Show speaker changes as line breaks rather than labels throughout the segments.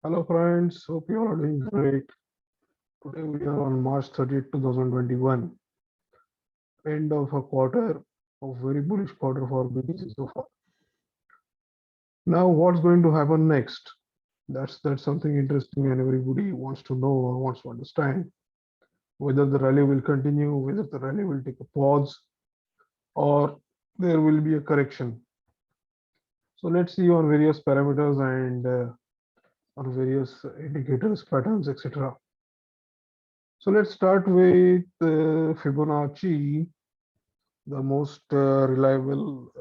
Hello friends, hope you all are doing great. Today we are on March 30th, 2021, end of a quarter, a very bullish quarter for BTC so far. Now what's going to happen next? That's something interesting and everybody wants to know or wants to understand whether the rally will continue, whether the rally will take a pause or there will be a correction. So let's see on various parameters and on various indicators, patterns, etc. So let's start with Fibonacci, the most reliable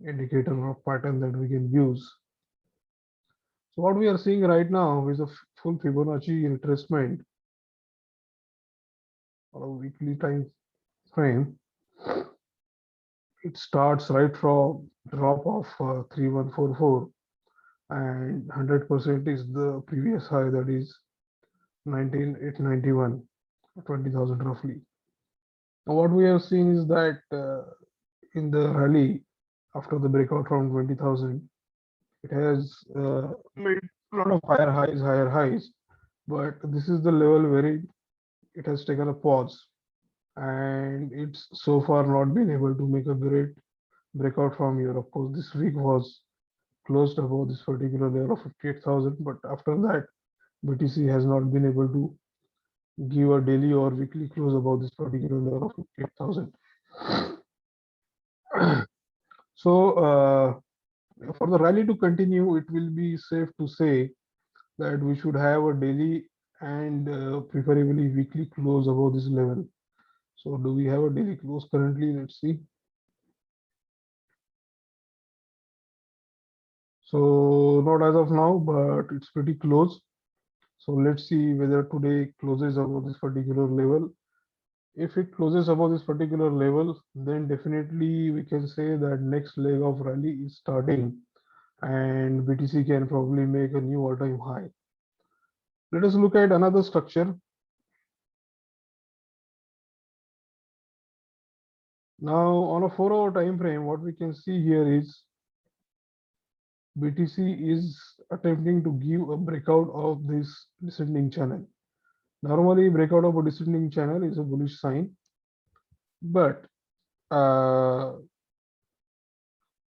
indicator or pattern that we can use. So what we are seeing right now is a full Fibonacci retracement or a weekly time frame. It starts right from drop of 3144 and 100% is the previous high, that is 19,891, 20,000 roughly. Now what we have seen is that in the rally after the breakout from 20,000, it has made a lot of higher highs, but this is the level where it has taken a pause and it's so far not been able to make a great breakout from here. Of course, this week was closed above this particular level of 58,000, but after that, BTC has not been able to give a daily or weekly close above this particular level of 58,000. So, for the rally to continue, it will be safe to say that we should have a daily and preferably weekly close above this level. So do we have a daily close currently? Let's see. So not as of now, but it's pretty close. So let's see whether today closes above this particular level. If it closes above this particular level, then definitely we can say that next leg of rally is starting and BTC can probably make a new all-time high. Let us look at another structure. Now on a 4-hour time frame, what we can see here is BTC is attempting to give a breakout of this descending channel. Normally, breakout of a descending channel is a bullish sign, but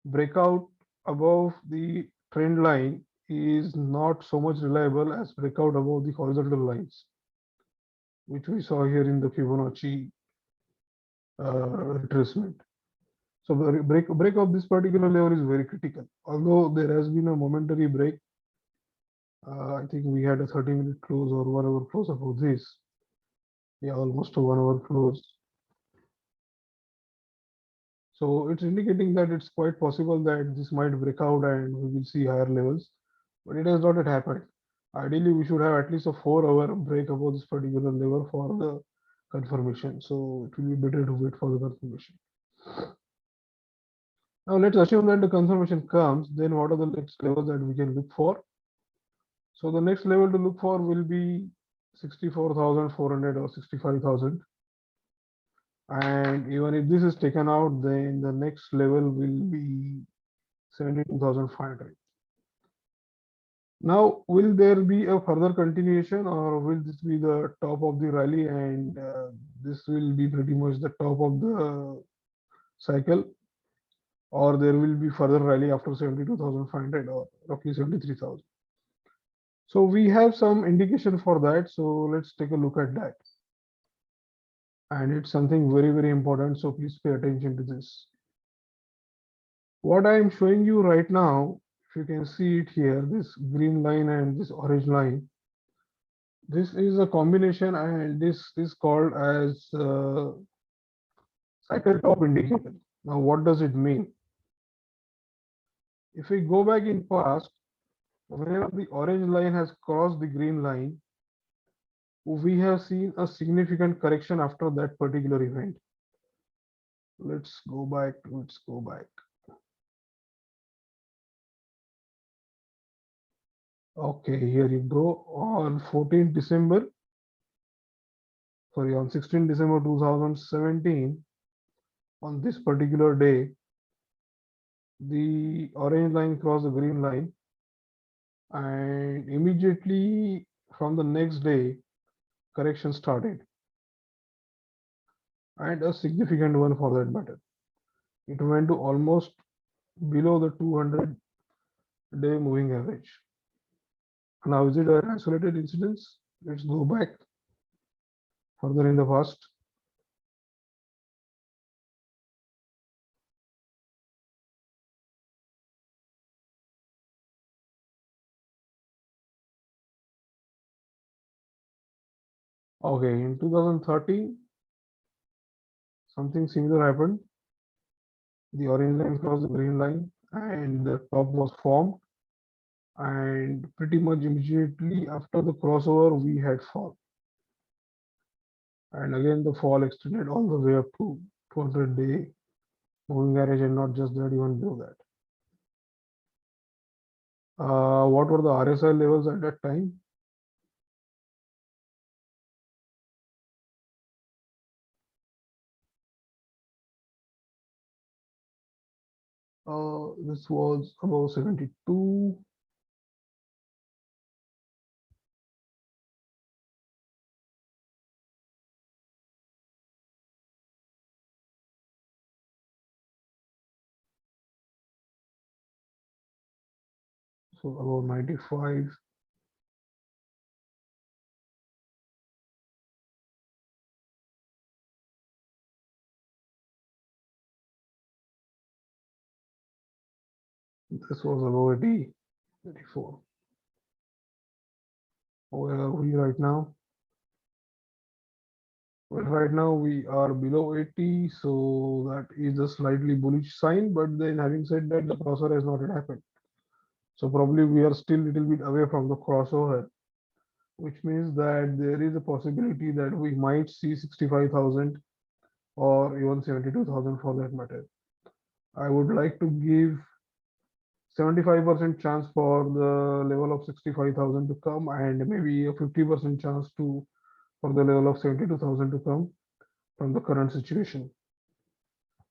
breakout above the trend line is not so much reliable as breakout above the horizontal lines, which we saw here in the Fibonacci retracement. So the break of this particular level is very critical. Although there has been a momentary break, I think we had a 30-minute close or 1 hour close above this. Yeah, almost a 1 hour close. So it's indicating that it's quite possible that this might break out and we will see higher levels, but it has not yet happened. Ideally, we should have at least a 4 hour break above this particular level for the confirmation. So it will be better to wait for the confirmation. Now let's assume that the confirmation comes, then what are the next levels that we can look for? So the next level to look for will be 64,400 or 65,000. And even if this is taken out, then the next level will be 72,500. Now, will there be a further continuation or will this be the top of the rally and this will be pretty much the top of the cycle, or there will be further rally after 72,500 or roughly 73,000? So we have some indication for that. So let's take a look at that. And it's something very, very important. So please pay attention to this. What I am showing you right now, if you can see it here, this green line and this orange line, this is a combination and this is called as cycle top indicator. Now, what does it mean? If we go back in past, whenever the orange line has crossed the green line, we have seen a significant correction after that particular event. Let's go back. Okay, here you go. On 14th December, sorry, on 16th December 2017, on this particular day, the orange line crossed the green line and immediately from the next day, correction started, and a significant one for that matter. It went to almost below the 200-day moving average. Now, is it an isolated incident? Let's go back further in the past. Okay, in 2013, something similar happened. The orange line crossed the green line, and the top was formed. And pretty much immediately after the crossover, we had fall. And again, the fall extended all the way up to 200-day moving average, and not just that, even below that. What were the RSI levels at that time? This was about 72. So about 95. This was about 80, 84. Where are we right now? Well, right now we are below 80, so that is a slightly bullish sign. But then, having said that, the crossover has not yet happened. So probably we are still a little bit away from the crossover, which means that there is a possibility that we might see 65,000 or even 72,000 for that matter. I would like to give 75% chance for the level of 65,000 to come, and maybe a 50% chance to for the level of 72,000 to come from the current situation.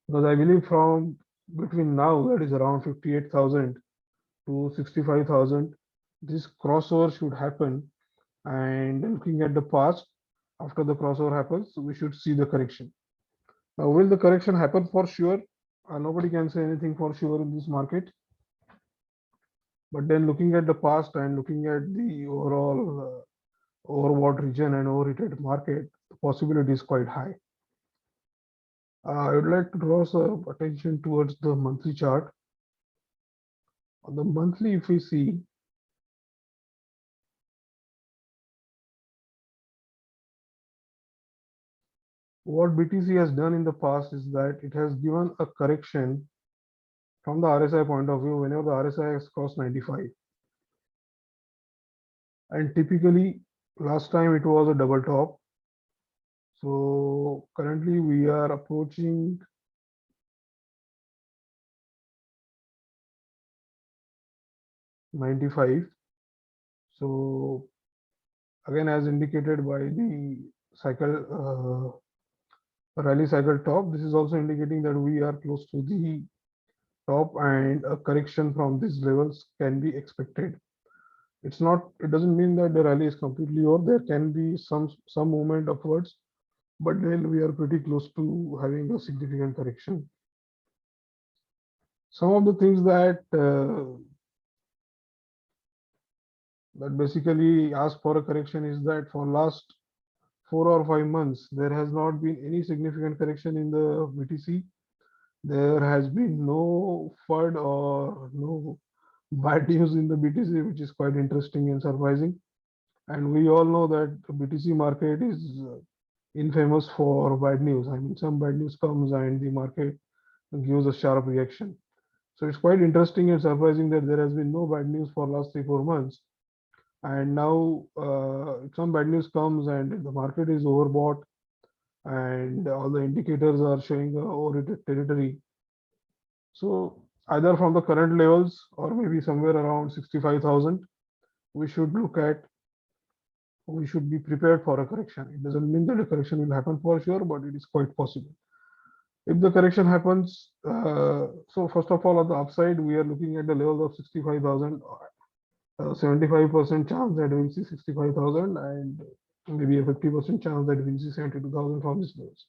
Because I believe from between now, that is around 58,000 to 65,000, this crossover should happen. And looking at the past, after the crossover happens, we should see the correction. Now, will the correction happen for sure? Nobody can say anything for sure in this market. But then looking at the past and looking at the overall overbought region and overheated market, the possibility is quite high. I would like to draw some attention towards the monthly chart. On the monthly, if we see, what BTC has done in the past is that it has given a correction from the RSI point of view whenever the RSI has crossed 95. And typically, last time it was a double top. So currently we are approaching 95. So again, as indicated by the cycle rally cycle top, this is also indicating that we are close to the top, and a correction from these levels can be expected. It doesn't mean that the rally is completely over. There can be some movement upwards, but then we are pretty close to having a significant correction. Some of the things that basically ask for a correction is that for last 4 or 5 months, there has not been any significant correction in the BTC. There has been no FUD or no bad news in the BTC, which is quite interesting and surprising. And we all know that the BTC market is infamous for bad news. I mean, some bad news comes and the market gives a sharp reaction. So it's quite interesting and surprising that there has been no bad news for last 3 or 4 months. And now some bad news comes and the market is overbought and all the indicators are showing the overheated territory. So either from the current levels or maybe somewhere around 65,000, we should look at, we should be prepared for a correction. It doesn't mean that a correction will happen for sure, but it is quite possible. If the correction happens, so first of all, on the upside, we are looking at the level of 65,000 75% chance that we'll see 65,000 and maybe a 50% chance that we'll see 72,000 from these levels.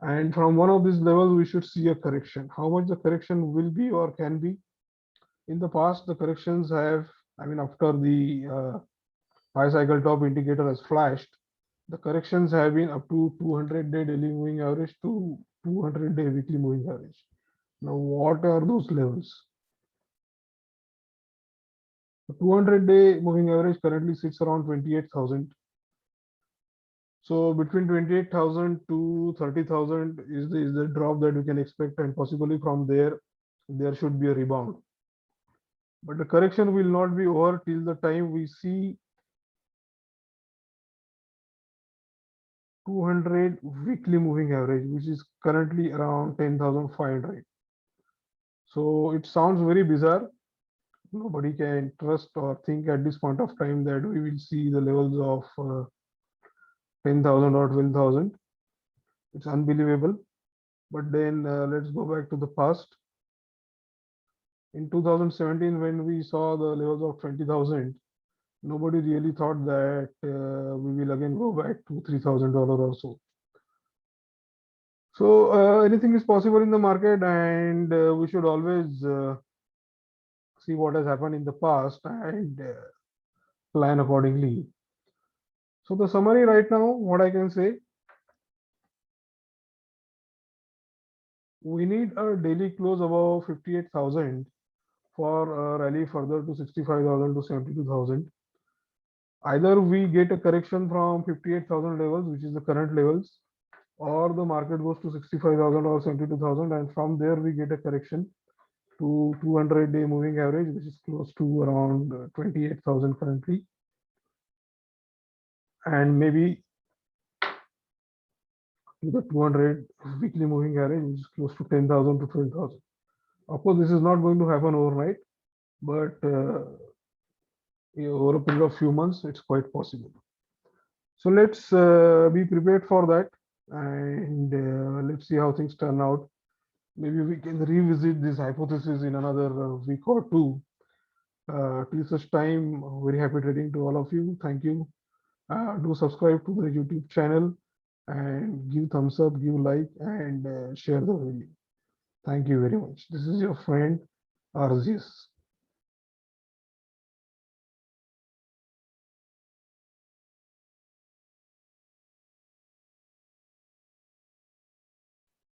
And from one of these levels, we should see a correction. How much the correction will be or can be? In the past, the corrections have, I mean, after the 5 cycle top indicator has flashed, the corrections have been up to 200-day daily moving average to 200-day weekly moving average. Now, what are those levels? The 200-day moving average currently sits around 28,000. So between 28,000 to 30,000 is the drop that we can expect, and possibly from there should be a rebound. But the correction will not be over till the time we see 200 weekly moving average, which is currently around 10,500. So it sounds very bizarre. Nobody can trust or think at this point of time that we will see the levels of 10,000 or 12,000. It's unbelievable. But then let's go back to the past. In 2017, when we saw the levels of 20,000, nobody really thought that we will again go back to $3,000 or so. So anything is possible in the market, and we should always see what has happened in the past and plan accordingly. So the summary right now, what I can say, we need a daily close above 58,000 for a rally further to 65,000 to 72,000. Either we get a correction from 58,000 levels, which is the current levels, or the market goes to 65,000 or 72,000, and from there we get a correction to 200-day moving average, which is close to around 28,000 currently, and maybe to the 200 weekly moving average, which is close to 10,000 to 12,000. Of course, this is not going to happen overnight, but over a period of few months, it's quite possible. So let's be prepared for that, and let's see how things turn out. Maybe we can revisit this hypothesis in another week or two. Till such time, very happy trading to all of you. Thank you. Do subscribe to the YouTube channel and give thumbs up, give like, and share the video. Thank you very much. This is your friend RZS.